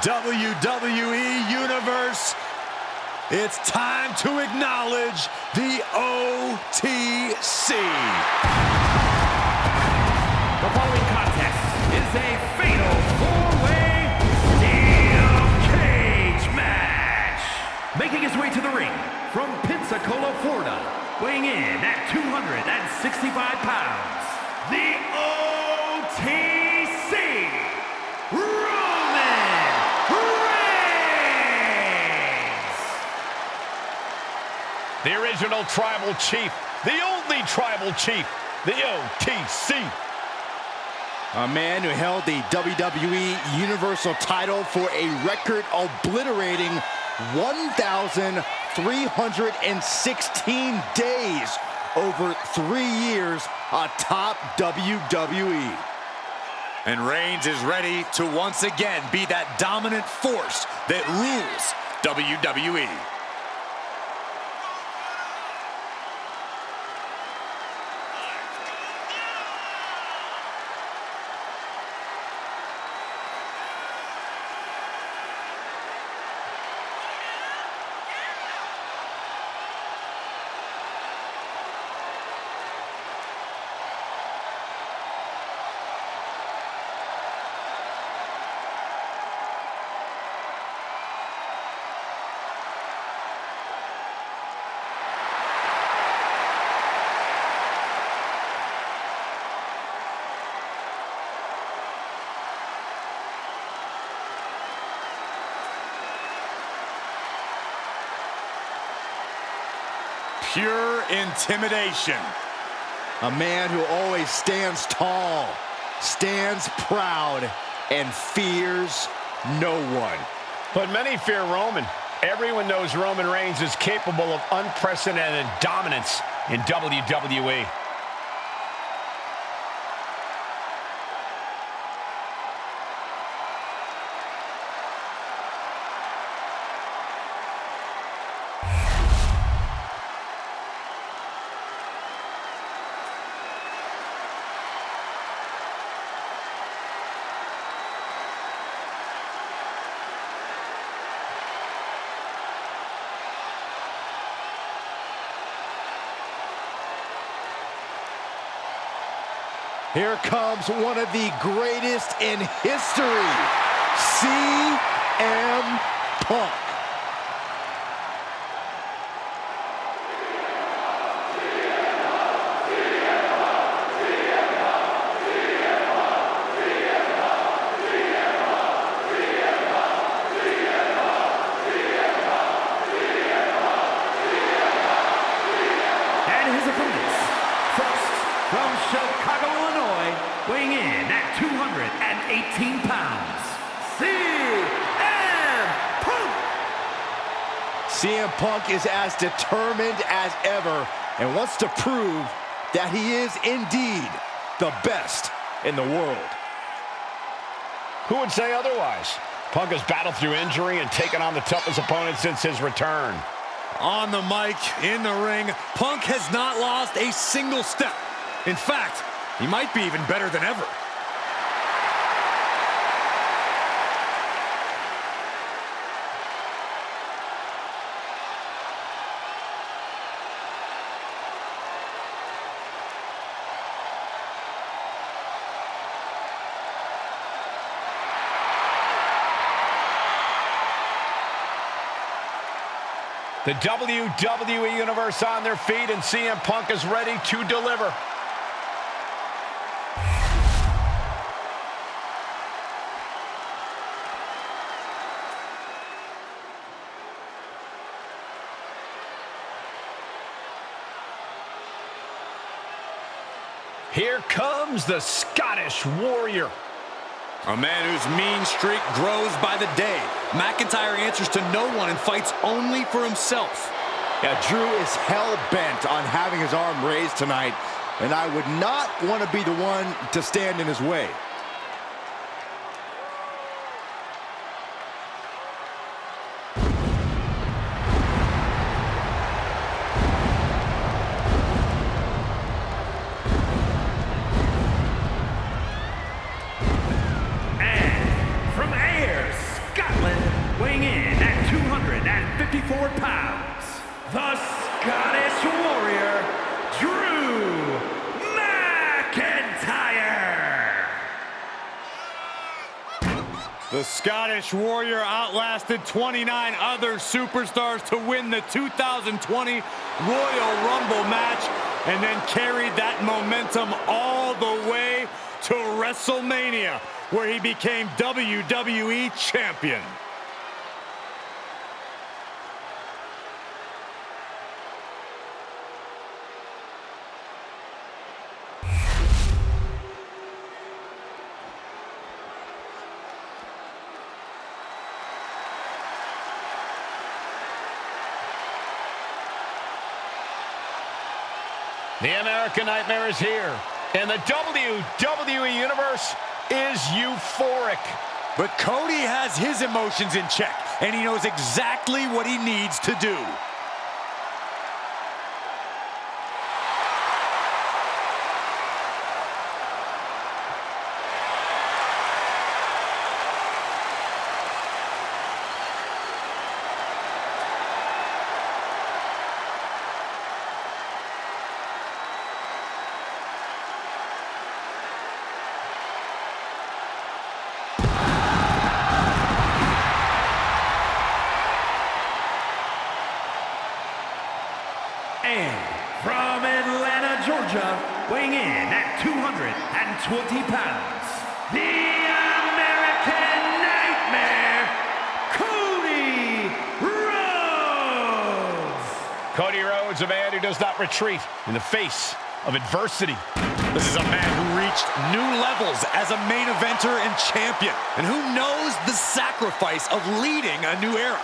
WWE Universe, it's time to acknowledge the OTC. The following contest is a fatal four-way steel cage match. Making his way to the ring from Pensacola, Florida, weighing in at 265 pounds, the OTC, Roman Reigns. The original tribal chief, the only tribal chief, the OTC. A man who held the WWE Universal title for a record-obliterating 1,316 days over 3 years atop WWE. And Reigns is ready to once again be that dominant force that rules WWE. Pure intimidation. A man who always stands tall, stands proud, and fears no one. But many fear Roman. Everyone knows Roman Reigns is capable of unprecedented dominance in WWE. Here comes one of the greatest in history, CM Punk. And his opponents, first from Chicago, Illinois, weighing in at 218 pounds, CM Punk. CM Punk is as determined as ever and wants to prove that he is indeed the best in the world. Who would say otherwise? Punk has battled through injury and taken on the toughest opponent since his return. On the mic, in the ring, Punk has not lost a single step. In fact, he might be even better than ever. The WWE Universe on their feet, and CM Punk is ready to deliver. Here comes the Scottish Warrior. A man whose mean streak grows by the day. McIntyre answers to no one and fights only for himself. Yeah, Drew is hell-bent on having his arm raised tonight, and I would not want to be the one to stand in his way. And from Ayr, Scotland, weighing in at 254 pounds, the Scottish Warrior, Drew McIntyre. The Scottish Warrior outlasted 29 other superstars to win the 2020 Royal Rumble match and then carried that momentum all the way to WrestleMania, where he became WWE Champion. The American Nightmare is here, and the WWE Universe is euphoric. But Cody has his emotions in check, and he knows exactly what he needs to do. And from Atlanta, Georgia, weighing in at 220 pounds, the American Nightmare, Cody Rhodes. Cody Rhodes, a man who does not retreat in the face of adversity. This is a man who reached new levels as a main eventer and champion, and who knows the sacrifice of leading a new era.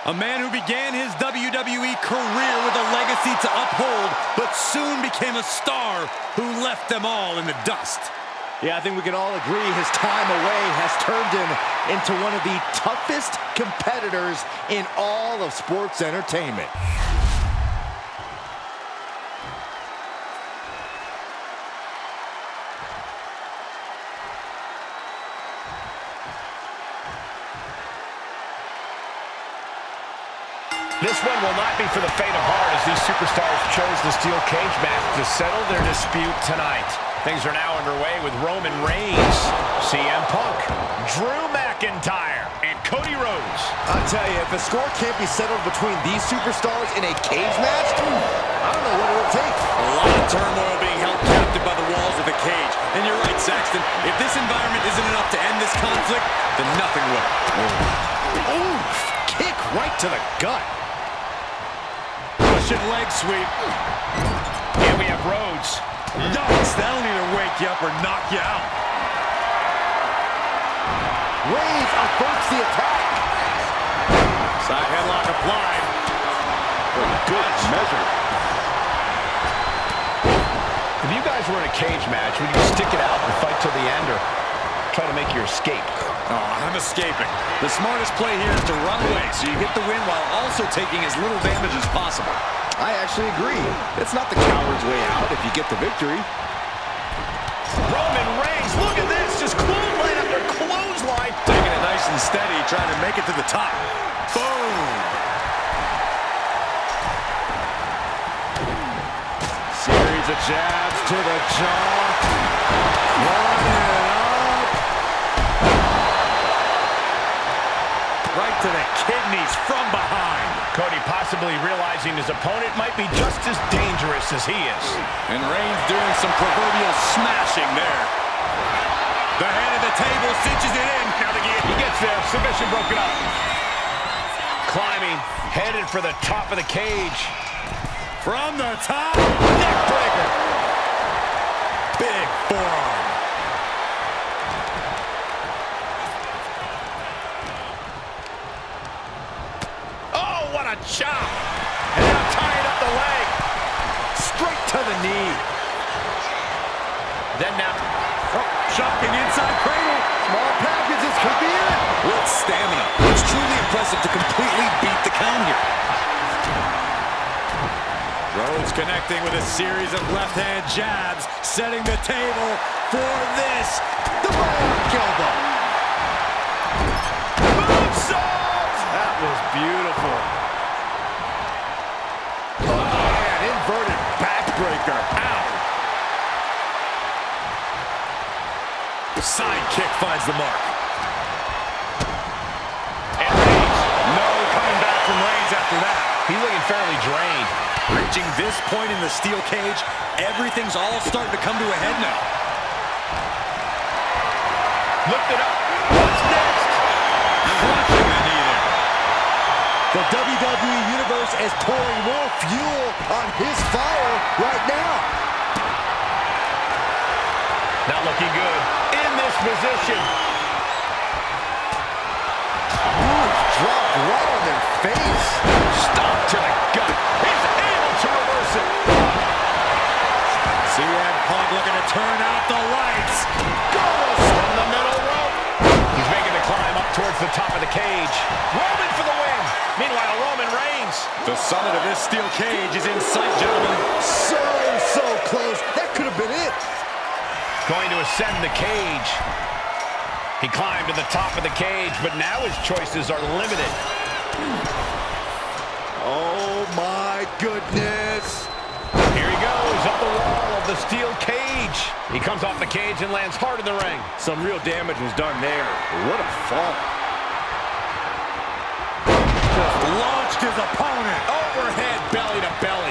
A man who began his WWE career with a legacy to uphold, but soon became a star who left them all in the dust. Yeah, I think we can all agree his time away has turned him into one of the toughest competitors in all of sports entertainment. This one will not be for the faint of heart, as these superstars chose the steel cage match to settle their dispute tonight. Things are now underway with Roman Reigns, CM Punk, Drew McIntyre, and Cody Rhodes. I'll tell you, if a score can't be settled between these superstars in a cage match, I don't know what it'll take. A lot of turmoil being held captive by the walls of the cage. And you're right, Saxton. If this environment isn't enough to end this conflict, then nothing will. Oof! Kick right to the gut. Russian leg sweep. Here we have Rhodes. Yikes, that'll either wake you up or knock you out. Reigns averts the attack. Side headlock applied. Good measure. If you guys were in a cage match, would you stick it out and fight till the end, or try to make your escape? Oh, I'm escaping. The smartest play here is to run away so you get the win while also taking as little damage as possible. I actually agree. It's not the coward's way out if you get the victory. Roman Reigns, look at this, just clothesline after clothesline. Taking it nice and steady, trying to make it to the top. Boom! Series of jabs to the jaw. One and up. Right to the kidneys from behind. Cody possibly realizing his opponent might be just as dangerous as he is. And Reigns doing some proverbial smashing there. The head of the table cinches it in. Now he gets there, submission broken up. Climbing, headed for the top of the cage. From the top. Neck breaker. Big forearm. A chop. And now tying up the leg. Straight to the knee. Then now. Oh, shocking inside cradle. Small packages could be it. What stamina. It's truly impressive to completely beat the count here. Rhodes connecting with a series of left-hand jabs, setting the table for this. The Bionic elbow. Moonsault! That was beautiful. Oh, an inverted backbreaker. Ow. Side kick finds the mark. And Reigns. No coming back from Reigns after that. He's looking fairly drained. Reaching this point in the steel cage, everything's all starting to come to a head now. Lift it up. What's next? Crushing the knee there. The WWE Universe is pouring more fuel on his fire right now. Not looking good in this position. Ooh, dropped right on their face. Stop to the gut. He's able to reverse it. CM Punk looking to turn out the lights. Goes from the middle rope. He's making the climb up towards the top of the cage. Roman for the win. Meanwhile, Roman Reigns. The summit of this steel cage is in sight, gentlemen. So close. That could have been it. Going to ascend the cage. He climbed to the top of the cage, but now his choices are limited. Oh, my goodness. Here he goes, up the wall of the steel cage. He comes off the cage and lands hard in the ring. Some real damage was done there. What a fall. Just launched his opponent. Overhead, belly to belly.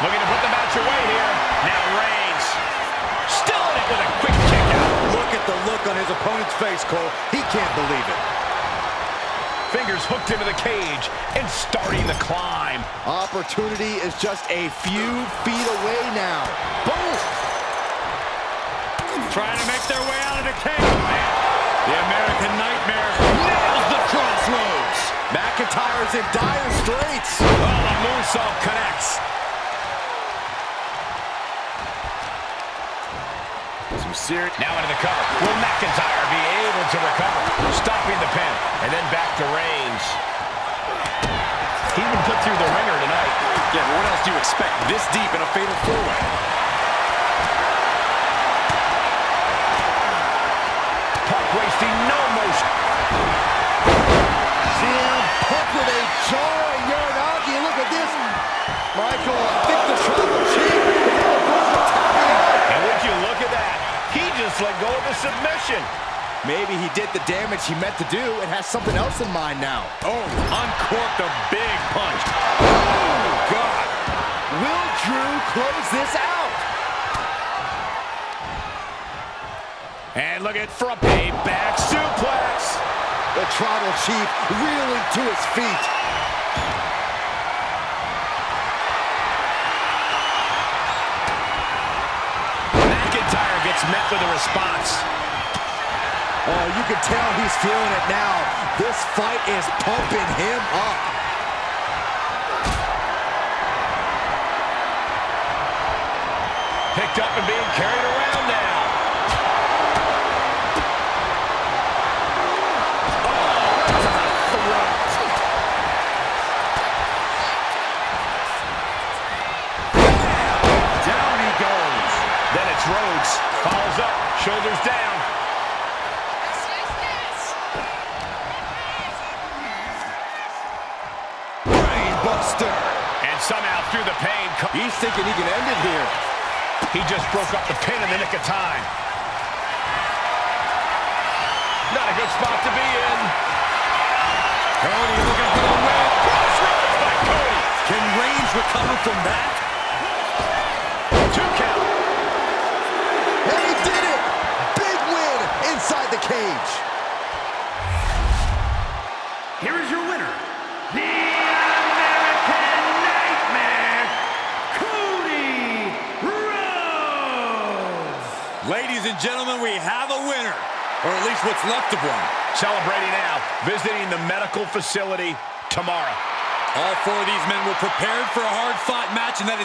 Looking to put the match away here. Now Reigns. Still in it with a quick kick out. Look at the look on his opponent's face, Cole. He can't believe it. Fingers hooked into the cage and starting the climb. Opportunity is just a few feet away now. Boom! Trying to make their way out of the cage. The American Nightmare nails the crossroads. McIntyre's in dire straits. Oh, the moonsault connects. Now into the cover. Will McIntyre be able to recover? Stopping the pin. And then back to Reigns. He's been put through the ringer tonight. Yeah, but what else do you expect this deep in a fatal four-way? Punk wasting no motion. CM Punk with a jarring Uranagi. Look at this. Michael, I think the Tribal Chief is on the verge of tapping out. And would you look at that? He just let go of the submission. Maybe he did the damage he meant to do and has something else in mind now. Oh, uncorked a big punch. Oh, God. Will Drew close this out? And look at from a back suplex. The Tribal Chief reeling to his feet. McIntyre gets met with a response. Oh, you can tell he's feeling it now. This fight is pumping him up. Picked up and being carried around now. Down he goes. Then it's Rhodes. Follows up, shoulders down. Brainbuster. And somehow through the pain. He's thinking he can end it here. He just broke up the pin in the nick of time. Not a good spot to be in. Cody looking for the win. Crossroads by Cody. Can Reigns recover from that? 2 count. And he did it! Big win inside the cage. Here is your winner, the American Nightmare, Cody Rhodes. Ladies and gentlemen, we have a winner. Or at least what's left of one. Celebrating now, visiting the medical facility tomorrow. All 4 of these men were prepared for a hard-fought match, and that is